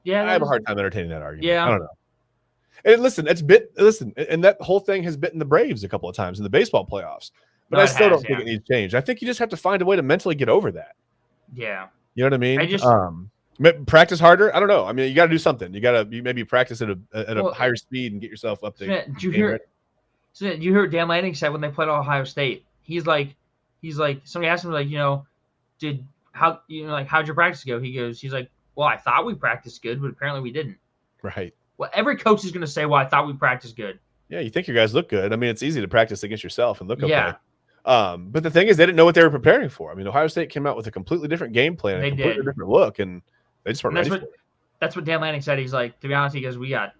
I have a hard time entertaining that argument. Yeah. I don't know. And listen, and that whole thing has bitten the Braves a couple of times in the baseball playoffs. But I still don't think it needs change. I think you just have to find a way to mentally get over that. Yeah. You know what I mean? Practice harder. I don't know. I mean, you got to do something. You maybe practice at a higher speed and get yourself up to. Did you hear what Dan Lanning said when they played Ohio State? He's like, somebody asked him like, how'd your practice go? He's like, well, I thought we practiced good, but apparently we didn't. Right. Well, every coach is going to say, well, I thought we practiced good. Yeah, you think your guys look good. I mean, it's easy to practice against yourself and look okay. Yeah. But the thing is, they didn't know what they were preparing for. I mean, Ohio State came out with a completely different game plan, a completely different look, and they just weren't ready for it. That's what Dan Lanning said. He's like, to be honest, we got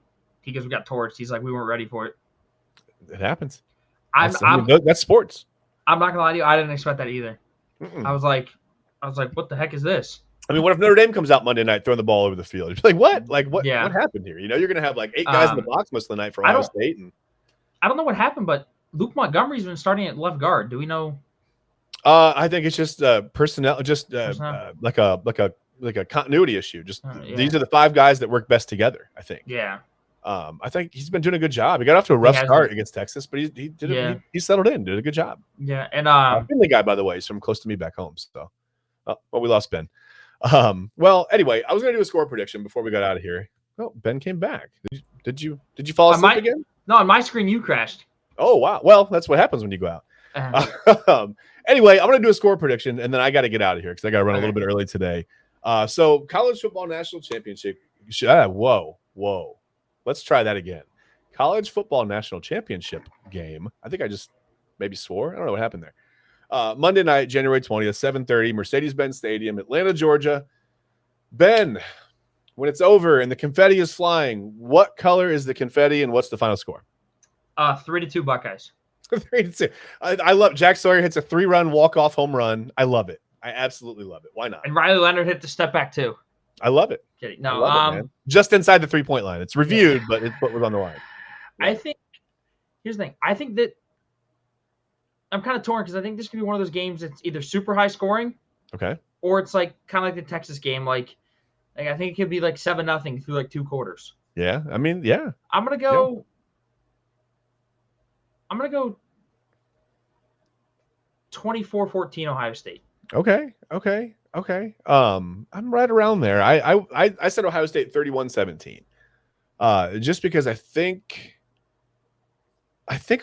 torched. He's like, we weren't ready for it. It happens. That's sports. I'm not gonna lie to you. I didn't expect that either. I was like, what the heck is this? I mean, what if Notre Dame comes out Monday night throwing the ball over the field? You're like, what? Like, what happened here? You're going to have like 8 guys in the box most of the night for Ohio State. I don't know what happened, but Luke Montgomery's been starting at left guard. Do we know? I think it's just personnel, like a continuity issue. Just these are the 5 guys that work best together, I think. Yeah. I think he's been doing a good job. He got off to a rough start against Texas, but he did it. He settled in, did a good job. Yeah, and Finley guy, by the way, is from close to me back home. So, we lost Ben. Well, anyway, I was going to do a score prediction before we got out of here. Oh, Ben came back. Did you fall asleep again? No, on my screen you crashed. Oh wow. Well, that's what happens when you go out. Anyway, I'm going to do a score prediction, and then I got to get out of here because I got to run a little bit early today. So college football national championship. Whoa. Let's try that again. College football national championship game. I think I just maybe swore. I don't know what happened there. Monday night, January 20th, 7:30, Mercedes-Benz Stadium, Atlanta, Georgia. Ben, when it's over and the confetti is flying, what color is the confetti and what's the final score? 3-2 Buckeyes. 3-2. I love Jack Sawyer hits a 3-run walk-off home run. I love it. I absolutely love it. Why not? And Riley Leonard hit the step back too. I love it. Kidding. No, just inside the 3-point line. It's reviewed, but it's what was on the line. Yeah. Here's the thing. I think that I'm kind of torn because I think this could be one of those games that's either super high scoring, Okay. or it's like kind of like the Texas game. Like I think it could be like 7-0 through like 2 quarters. Yeah. I mean, yeah. I'm gonna go. I'm gonna go 24-14 Ohio State. Okay. I'm right around there. I said Ohio State 31-17. Just because I think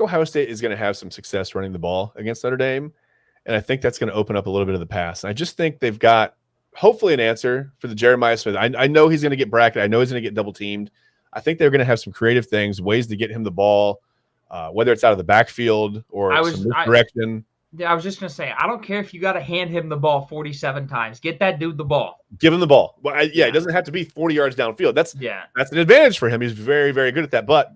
Ohio State is going to have some success running the ball against Notre Dame, and I think that's going to open up a little bit of the pass. And I just think they've got hopefully an answer for the Jeremiah Smith. I know he's going to get bracketed. I know he's going to get double teamed. I think they're going to have some creative things, ways to get him the ball, whether it's out of the backfield or some misdirection. I was just going to say, I don't care if you got to hand him the ball 47 times. Get that dude the ball. Give him the ball. Well, it doesn't have to be 40 yards downfield. That's an advantage for him. He's very, very good at that. But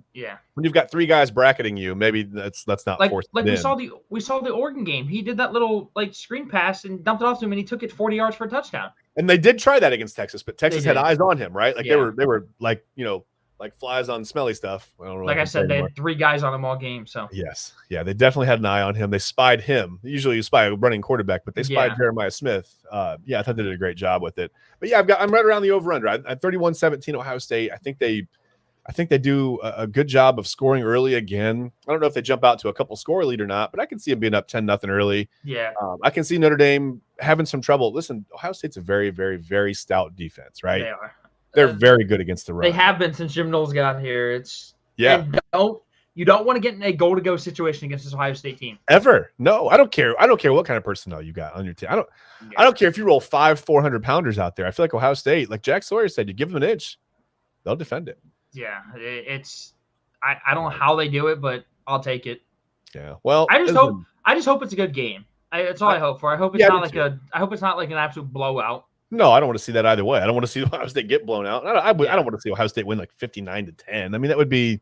when you've got 3 guys bracketing you, maybe that's not forced. Like we saw the Oregon game. He did that little screen pass and dumped it off to him, and he took it 40 yards for a touchdown. And they did try that against Texas, but Texas had eyes on him, right? Like they were like like flies on smelly stuff. Like I said, they had 3 guys on him all game. So yes, they definitely had an eye on him. They spied him. Usually you spy a running quarterback, but they spied Jeremiah Smith. I thought they did a great job with it. But I'm right around the over/under. At 31-17 Ohio State. I think they do a good job of scoring early again. I don't know if they jump out to a couple score lead or not, but I can see them being up 10-0 early. Yeah. I can see Notre Dame having some trouble. Listen, Ohio State's a very, very, very stout defense, right? They are. They're very good against the run. They have been since Jim Knowles got here. And you don't want to get in a go-to-go situation against this Ohio State team. Ever. No, I don't care. I don't care what kind of personnel you got on your team. I don't care if you roll 5 400-pounders out there. I feel like Ohio State, like Jack Sawyer said, you give them an inch, they'll defend it. Yeah, I don't know how they do it, but I'll take it. Yeah. Well, I just hope it's a good game. That's all I hope for. I hope it's not like an absolute blowout. No, I don't want to see that either way. I don't want to see Ohio State get blown out. I don't want to see Ohio State win like 59-10. I mean, that would be,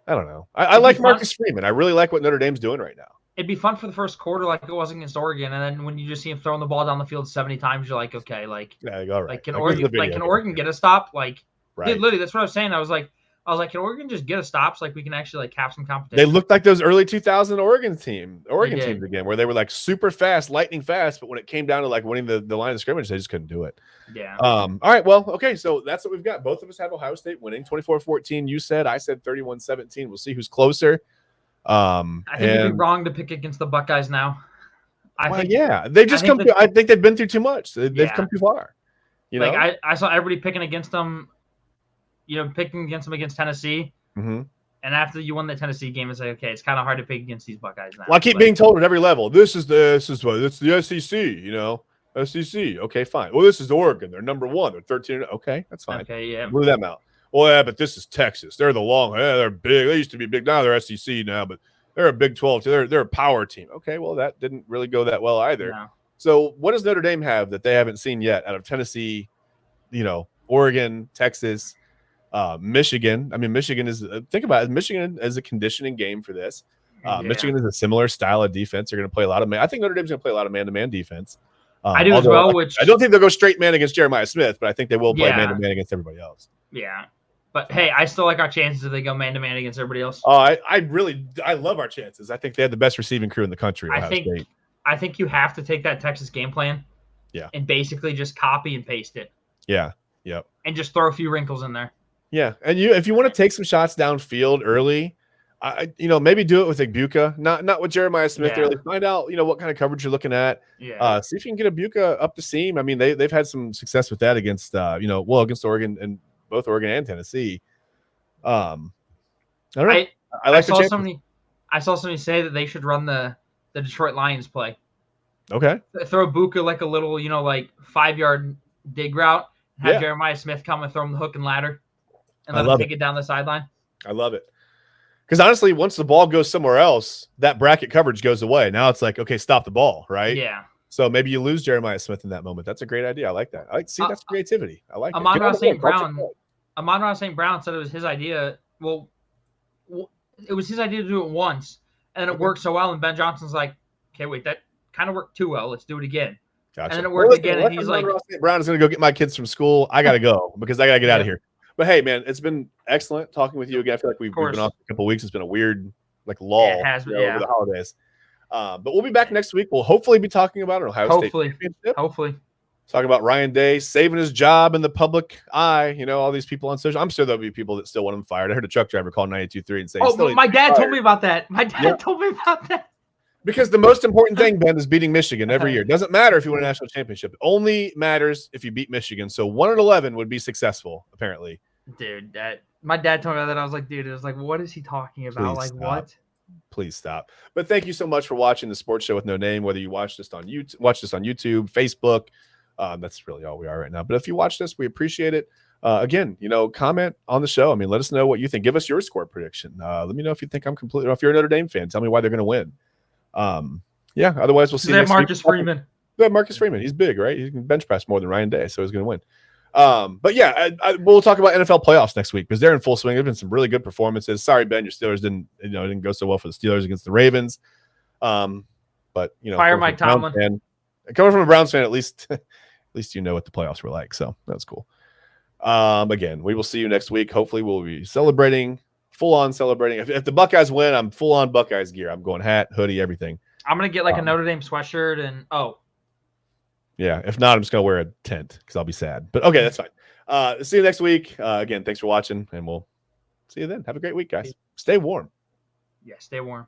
I don't know. I like Marcus Freeman. I really like what Notre Dame's doing right now. It'd be fun for the first quarter, like it was against Oregon, and then when you just see him throwing the ball down the field 70 times, you're like, okay, all right. Like can Oregon get a stop? Like, dude, literally, that's what I was saying. I was like, can Oregon just get a stop so we can actually have some competition? They looked like those early 2000 Oregon teams again, where they were super fast, lightning fast, but when it came down to winning the line of scrimmage, they just couldn't do it. Yeah. All right. Well, okay. So that's what we've got. Both of us have Ohio State winning 24-14. You said, I said 31-17. We'll see who's closer. I think it'd be wrong to pick against the Buckeyes now. They've just come through. I think they've been through too much. They've come too far. I saw everybody picking against them. Picking against them against Tennessee. Mm-hmm. And after you won the Tennessee game, it's like, okay, it's kind of hard to pick against these Buckeyes now. Well, I keep being told at every level, it's the SEC, SEC. Okay, fine. Well, this is Oregon. They're number 1. They're 13. Okay, that's fine. Okay, yeah. Blew them out. Well, yeah, but this is Texas. They're they're big. They used to be big. Now they're SEC now, but they're a Big 12. They're a power team. Okay, well, that didn't really go that well either. No. So what does Notre Dame have that they haven't seen yet out of Tennessee, Oregon, Texas, Michigan? I mean, Michigan is think about it. Michigan is a conditioning game for this. Michigan is a similar style of defense. They're going to play a lot of man. I think Notre Dame's going to play a lot of man-to-man defense. I do as well. Which I don't think they'll go straight man against Jeremiah Smith, but I think they will play man-to-man against everybody else. Yeah, but hey, I still like our chances if they go man-to-man against everybody else. Oh, I love our chances. I think they had the best receiving crew in the country. I think you have to take that Texas game plan, and basically just copy and paste it. Yeah. Yep. And just throw a few wrinkles in there. Yeah, and if you want to take some shots downfield early, maybe do it with Ibuka, not with Jeremiah Smith early. Find out, what kind of coverage you're looking at. Yeah. See if you can get Ibuka up the seam. I mean, they've had some success with that against, against Oregon and both Oregon and Tennessee. I don't know. I saw somebody say that they should run the Detroit Lions play. Okay. Throw Ibuka like a little, 5-yard dig route. Have Jeremiah Smith come and throw him the hook and ladder, and let him take it down the sideline. I love it. Because honestly, once the ball goes somewhere else, that bracket coverage goes away. Now it's like, okay, stop the ball, right? Yeah. So maybe you lose Jeremiah Smith in that moment. That's a great idea. I like that. That's creativity. I like it. Amon-Ra St. Brown said it was his idea. Well, it was his idea to do it once, and it worked so well. And Ben Johnson's like, okay, wait, that kind of worked too well. Let's do it again. Gotcha. And then it worked again, and he's like, St. Brown is going to go get my kids from school. I got to go because I got to get out of here. But hey, man, it's been excellent talking with you again. I feel like we've been off a couple of weeks. It's been a weird lull it has been, over the holidays. But we'll be back next week. We'll hopefully be talking about an Ohio State championship. Hopefully. Talking about Ryan Day saving his job in the public eye. You know, all these people on social. I'm sure there'll be people that still want him fired. I heard a truck driver call 92.3 and say, "Oh, my dad told me about that. My dad told me about that." Because the most important thing, Ben, is beating Michigan every year. It doesn't matter if you win a national championship. It only matters if you beat Michigan. So 1-11 would be successful, apparently. Dude, my dad told me that. I was like, dude, it was like, what is he talking about? Please like, stop. what? Please stop. But thank you so much for watching the Sports Show with No Name, whether you watched us on YouTube, Facebook. That's really all we are right now. But if you watched us, we appreciate it. Again, you know, comment on the show. I mean, let us know what you think. Give us your score prediction. Let me know if you think I'm completely, or if you're a Notre Dame fan, tell me why they're going to win. Yeah, otherwise we'll see you next Marcus week. Freeman. They have Marcus Freeman. He's big, right? He can bench press more than Ryan Day, so he's going to win. But yeah, we'll talk about NFL playoffs next week because they're in full swing. There's been some really good performances. Sorry, Ben, your Steelers didn't go so well for the Steelers against the Ravens. But you know, fire Mike Tomlin. Coming from a Browns fan, at least you know what the playoffs were like. So that's cool. Again, we will see you next week. Hopefully, we'll be celebrating, full on celebrating. If the Buckeyes win, I'm full on Buckeyes gear. I'm going hat, hoodie, everything. I'm gonna get like a Notre Dame sweatshirt and yeah. If not, I'm just gonna wear a tent because I'll be sad. But okay, that's fine. See you next week. Again, thanks for watching, and we'll see you then. Have a great week, guys. Stay warm. Yeah, stay warm.